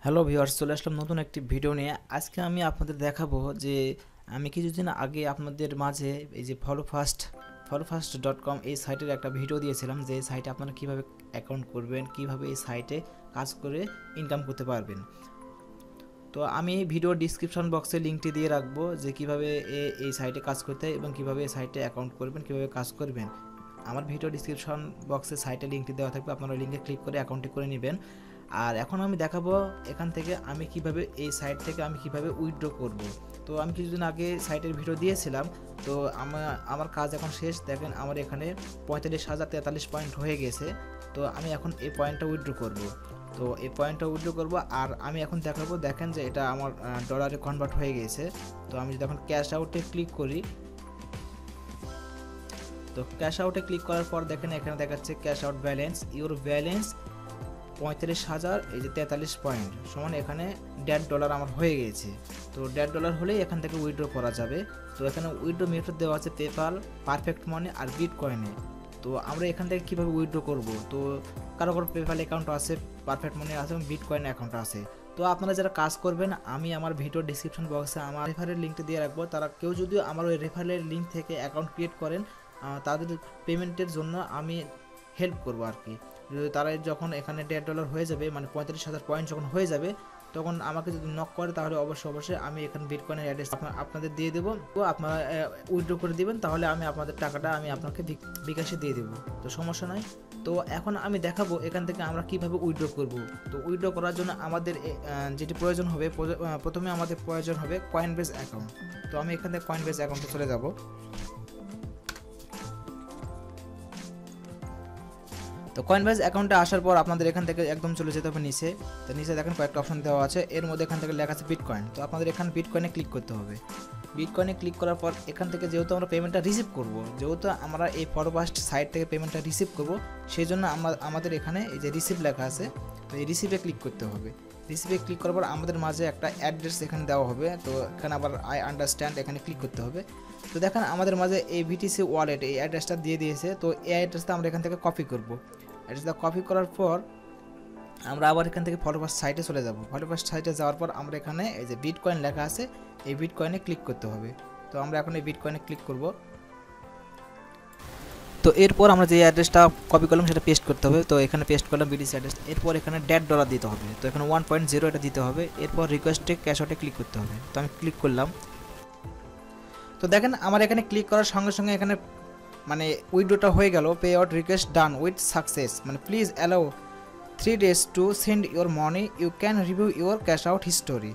Hello viewers, চলে আসলাম নতুন একটি ভিডিও নিয়ে। আজকে আমি আপনাদের দেখাবো যে আমি কিছুদিন আগে আপনাদের মাঝে এই যে followfast.com এই সাইটের একটা ভিডিও দিয়েছিলাম, যে এই সাইটে আপনারা কিভাবে অ্যাকাউন্ট করবেন, কিভাবে এই সাইটে কাজ করে ইনকাম করতে পারবেন। তো আমি ভিডিও ডিসক্রিপশন বক্সে লিঙ্কটি দিয়ে রাখবো যে কিভাবে এই সাইটে কাজ করতে হয় এবং কিভাবে এই সাইটে অ্যাকাউন্ট করবেন, কিভাবে কাজ করবেন। আমার ভিডিও ডিসক্রিপশন বক্সে সাইটে লিঙ্কটি দেওয়া থাকবে, আপনারা লিঙ্কে ক্লিক করে অ্যাকাউন্টটি করে নেবেন। আর এখন আমি দেখাবো এখান থেকে আমি কিভাবে এই সাইট থেকে আমি কিভাবে উইথড্র করব। তো আমি কিছুদিন আগে সাইটের ভিডিও দিয়েছিলাম, তো আমার কাজ এখন শেষ। দেখেন আমার এখানে 45,043 পয়েন্ট হয়ে গেছে। তো আমি এখন এই পয়েন্টটা উইথড্র করব। তো এই পয়েন্টটা উইথড্র করব আর আমি এখন দেখাবো। দেখেন যে এটা আমার ডলারে কনভার্ট হয়ে গেছে। তো আমি যদি এখন ক্যাশ আউটে ক্লিক করি, তো ক্যাশ আউটে ক্লিক করার পর দেখেন এখানে দেখাচ্ছে cash out balance, your balance 35,043 point সমান এখানে $1.5 আমার হয়ে গেছে। তো $1.5 হলেই এখান থেকে উইথড্র করা যাবে। তো এখানে উইথড্র মেথড দেওয়া আছে পেপাল, পারফেক্ট মানি আর বিটকয়েনে। তো আমরা এখান থেকে কীভাবে উইথড্র করব, তো কারো পেপাল অ্যাকাউন্ট আছে, পারফেক্ট মানি আছে এবং বিটকয়েন অ্যাকাউন্ট আছে। তো আপনারা যারা কাজ করবেন, আমি আমার ভিডিও ডিসক্রিপশন বক্সে আমার রেফারের লিঙ্কটি দিয়ে রাখবো। তারা কেউ যদি আমার ওই রেফারের লিঙ্ক থেকে অ্যাকাউন্ট ক্রিয়েট করেন, তাদের পেমেন্টের জন্য আমি হেল্প করবো আর কি। যদি তারা যখন এখানে $1.5 হয়ে যাবে, মানে 35,000 পয়েন্ট যখন হয়ে যাবে, তখন আমাকে যদি নক করে তাহলে অবশ্যই আমি এখানে বিটকয়েনের অ্যাড্রেস আপনাদের দিয়ে দেবো। তো আপনারা উইথড্র করে দিবেন, তাহলে আমি আপনাদের টাকাটা আমি আপনাকে বিকাশে দিয়ে দেবো। তো সমস্যা নয়। তো এখন আমি দেখাবো এখান থেকে আমরা কিভাবে উইথড্র করব। তো উইথড্র করার জন্য আমাদের যেটি প্রয়োজন হবে, প্রথমে আমাদের প্রয়োজন হবে কয়েনবেজ অ্যাকাউন্ট। তো আমি এখান থেকে কয়েনবেজ অ্যাকাউন্টে চলে যাব। তো কয়েনবেজ অ্যাকাউন্টে আসার পর আপনাদের এখান থেকে একদম চলে যেতে হবে নিচে। তো নিচে দেখেন কয়েকটা অপশন দেওয়া আছে, এর মধ্যে এখান থেকে লেখা আছে বিটকয়েন। তো আপনাদের এখানে বিটকয়েনে ক্লিক করতে হবে। বিটকয়েনে ক্লিক করার পর এখান থেকে যেহেতু আমরা পেমেন্টটা রিসিভ করব, যেহেতু আমরা এই ফরওয়ার্ড সাইট থেকে পেমেন্টটা রিসিভ করব, সেই জন্য আমাদের এখানে এই যে রিসিভ লেখা আছে, তো এই রিসিভে ক্লিক করতে হবে। রিসিভে ক্লিক করার পর আমাদের মাঝে একটা অ্যাড্রেস এখানে দেওয়া হবে। তো এখানে আবার আই আন্ডারস্ট্যান্ড এখানে ক্লিক করতে হবে। তো দেখেন আমাদের মাঝে এই ভিটিসি ওয়ালেট এই অ্যাড্রেসটা দিয়ে দিয়েছে। তো এই অ্যাড্রেসটা আমরা এখান থেকে কপি করব। অ্যাড্রেসটা কপি করার পর আমরা আবার এখান থেকে ফলোফাস্ট সাইটে চলে যাব। ফলোফাস্ট সাইটে যাওয়ার পর আমরা এখানে এই যে বিটকয়েন লেখা আছে, এই বিটকয়েনে ক্লিক করতে হবে। তো আমরা এখন এই বিটকয়েনে ক্লিক করব। তো এরপর আমরা যে অ্যাড্রেসটা কপি করলাম সেটা পেস্ট করতে হবে। তো এখানে পেস্ট করলাম বিটিসি অ্যাড্রেস। এরপর এখানে $1.5 দিতে হবে। তো এখানে 1.0 এটা দিতে হবে। এরপর রিকোয়েস্টে ক্যাশ আউটে ক্লিক করতে হবে। তো আমি ক্লিক করলাম। তো দেখেন আমার এখানে ক্লিক করার সঙ্গে সঙ্গে এখানে মানে উইথড্রটা হয়ে গেল। Pay out request done with success, মানে please allow 3 days to send your money, you can review your cash out history.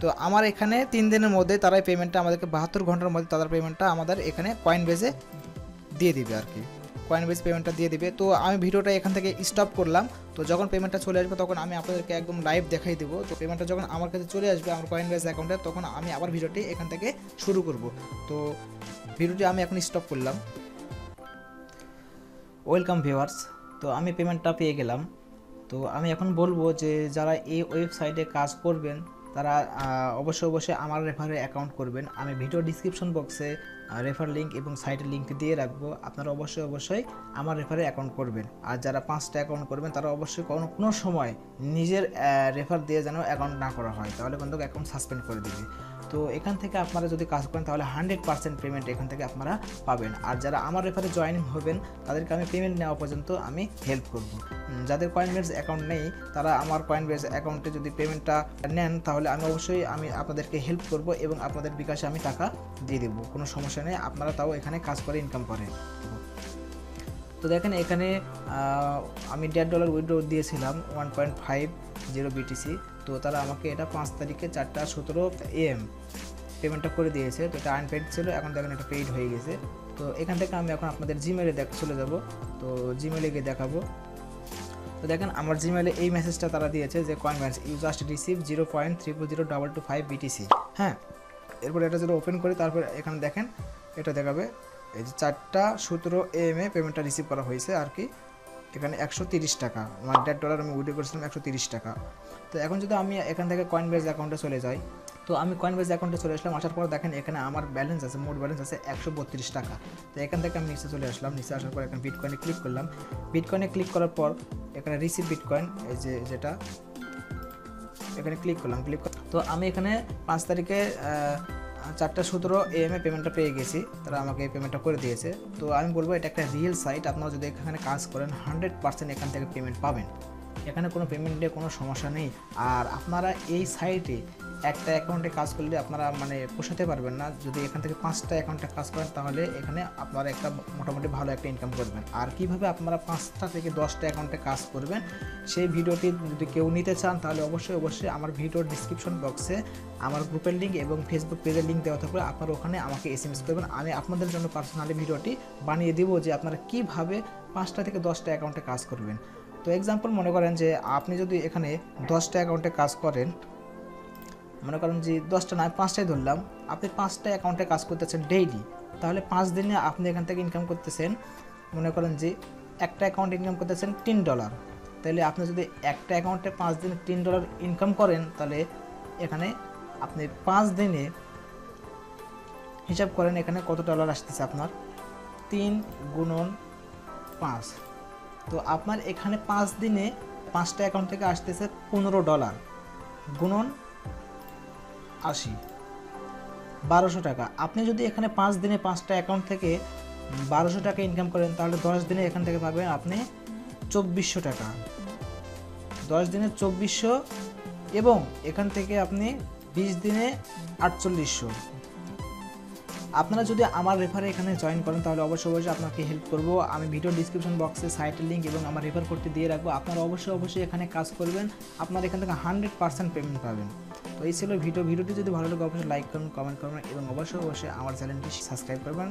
তো আমার এখানে 3 দিনের মধ্যে তারা পেমেন্টটা আমাদেরকে 72 ঘন্টার মধ্যে তাদের পেমেন্টটা আমাদের এখানে কয়েনবেজে দিয়ে দিবে আর কি। কয়েনবেজ পেমেন্টটা দিয়ে দিবে। তো আমি ভিডিওটা এখান থেকে স্টপ করলাম। তো যখন পেমেন্টটা চলে আসবে তখন আমি আপনাদেরকে একদম লাইভ দেখাই দেবো। তো পেমেন্টটা যখন আমার কাছে চলে আসবে আমার কয়েনবেজ অ্যাকাউন্টে, তখন আমি আবার ভিডিওটি এখান থেকে শুরু করব। তো ভিডিওটি আমি এখন স্টপ করলাম। ওয়েলকাম ভিউয়ার্স, তো আমি পেমেন্টটা পেয়ে গেলাম। তো আমি এখন বলবো যে যারা এই ওয়েবসাইটে কাজ করবেন তারা অবশ্যই আমার রেফারে অ্যাকাউন্ট করবেন। আমি ভিডিও ডিসক্রিপশন বক্সে রেফার লিঙ্ক এবং সাইটের লিঙ্ক দিয়ে রাখবো। আপনারা অবশ্যই আমার রেফারে অ্যাকাউন্ট করবেন। আর যারা 5টা অ্যাকাউন্ট করবেন তারা অবশ্যই কোনো সময় নিজের রেফার দিয়ে যেন অ্যাকাউন্ট না করা হয়, তাহলে কিন্তু অ্যাকাউন্ট সাসপেন্ড করে দিবে। তো এখান থেকে আপনারা যদি কাজ করেন তাহলে 100% পেমেন্ট এখান থেকে আপনারা পাবেন। আর যারা আমার রেফারে জয়েন হবেন তাদেরকে আমি পেমেন্ট নেওয়া পর্যন্ত আমি হেল্প করব। যাদের কয়েনবেজ অ্যাকাউন্ট নেই তারা আমার কয়েনবেজ অ্যাকাউন্টে যদি পেমেন্টটা নেন তাহলে আমি অবশ্যই আপনাদেরকে হেল্প করব এবং আপনাদের বিকাশে আমি টাকা দিয়ে দেবো, কোনো সমস্যা নেই। আপনারা তাও এখানে কাজ করে ইনকাম করেন। তো দেখেন এখানে আমি $1.5 উইথড্র দিয়েছিলাম 1.50 BTC। তো তারা আমাকে এটা 5 তারিখে 4:17 AM পেমেন্টটা করে দিয়েছে। তো এটা আনপেড ছিল, এখন দেখেন এটা পেইড হয়ে গেছে। তো এখান থেকে আমি এখন আপনাদের জিমেলে চলে যাব। তো জিমেলে গিয়ে দেখাবো। তো দেখেন আমার জিমেলে এই মেসেজটা তারা দিয়েছে যে Coinbase you just receive 0.300225 BTC। হ্যাঁ, এরপর এটা যদি ওপেন করি তারপর এখানে দেখেন এটা দেখাবে এই যে 4:17 AM পেমেন্টটা রিসিভ করা হয়েছে আর কি। এখানে 130 টাকা, মানে $1.5 আমি উইথড্র করেছিলাম 130 টাকা। তো এখন যদি আমি এখান থেকে কয়েনবেজ অ্যাকাউন্টে চলে যাই, তো আমি কয়েনবেজ অ্যাকাউন্টে চলে আসলাম। আসার পর দেখেন এখানে আমার ব্যালেন্স আছে, মোট ব্যালেন্স আছে 132 টাকা। তো এখান থেকে আমি নিচে চলে আসলাম। নিচে আসার পর এখানে বিটকয়েনে ক্লিক করলাম। বিটকয়েনে ক্লিক করার পর এখানে রিসিভ বিটকয়েন এই যে যেটা এখানে ক্লিক করলাম। তো আমি এখানে 5 তারিখে 4:17 AM পেমেন্টটা পেয়ে গেছি, তারা আমাকে পেমেন্টটা করে দিয়েছে। তো আমি বলবো এটা একটা রিয়েল সাইট, আপনারা যদি এখানে কাজ করেন 100% এখান থেকে পেমেন্ট পাবেন, এখানে কোনো পেমেন্ট নিয়ে কোনো সমস্যা নেই। আর আপনারা এই সাইটে একটা অ্যাকাউন্টে কাজ করলে আপনারা মানে পোষাতে পারবেন না, যদি এখান থেকে 5টা অ্যাকাউন্টে কাজ করেন তাহলে এখানে আপনারা একটা মোটামুটি ভালো একটা ইনকাম করবেন। আর কিভাবে আপনারা 5টা থেকে 10টা অ্যাকাউন্টে কাজ করবেন সেই ভিডিওটি যদি কেউ নিতে চান তাহলে অবশ্যই আমার ভিডিওর ডিসক্রিপশন বক্সে আমার গ্রুপের লিঙ্ক এবং ফেসবুক পেজের লিঙ্ক দেওয়া থাকবে, আপনারা ওখানে আমাকে SMS করবেন, আমি আপনাদের জন্য পার্সোনালি ভিডিওটি বানিয়ে দিব যে আপনারা কিভাবে 5টা থেকে 10টা অ্যাকাউন্টে কাজ করবেন। তো এক্সাম্পল মনে করেন যে আপনি যদি এখানে 10টা অ্যাকাউন্টে কাজ করেন, মনে করেন যে 10টা নয় 5টাই ধরলাম, আপনি 5টা অ্যাকাউন্টে কাজ করতেছেন ডেইলি, তাহলে 5 দিনে আপনি এখান থেকে ইনকাম করতেছেন, মনে করেন যে একটা অ্যাকাউন্টে ইনকাম করতেছেন $3, তাহলে আপনি যদি একটা অ্যাকাউন্টে 5 দিনে $3 ইনকাম করেন তাহলে এখানে আপনি 5 দিনে হিসাব করেন এখানে কত ডলার আসতেছে আপনার, 3 গুণন 5, তো আপনার এখানে 5 দিনে 5টা অ্যাকাউন্ট থেকে আসতেছে $15 গুণন 80, 1200 টাকা। আপনি যদি এখানে 5 দিনে 5টা অ্যাকাউন্ট থেকে 1200 টাকা ইনকাম করেন তাহলে 10 দিনে এখান থেকে পাবেন আপনি 2400 টাকা, 10 দিনে 2400, এবং এখান থেকে আপনি 20 দিনে 4800। আপনারা যদি আমার রেফারে এখানে জয়েন করেন তাহলে অবশ্যই আপনাকে হেল্প করব, আমি ভিডিও ডিসক্রিপশন বক্সে সাইটের লিঙ্ক এবং আমার রেফার কোডটি দিয়ে রাখবো, আপনারা অবশ্যই এখানে কাজ করবেন, আপনারা এখান থেকে 100% পেমেন্ট পাবেন। তো এই ছিল ভিডিওটি যদি ভালো লাগে অবশ্যই লাইক করুন, কমেন্ট করবেন এবং অবশ্যই আমার চ্যানেলটি সাবস্ক্রাইব করবেন।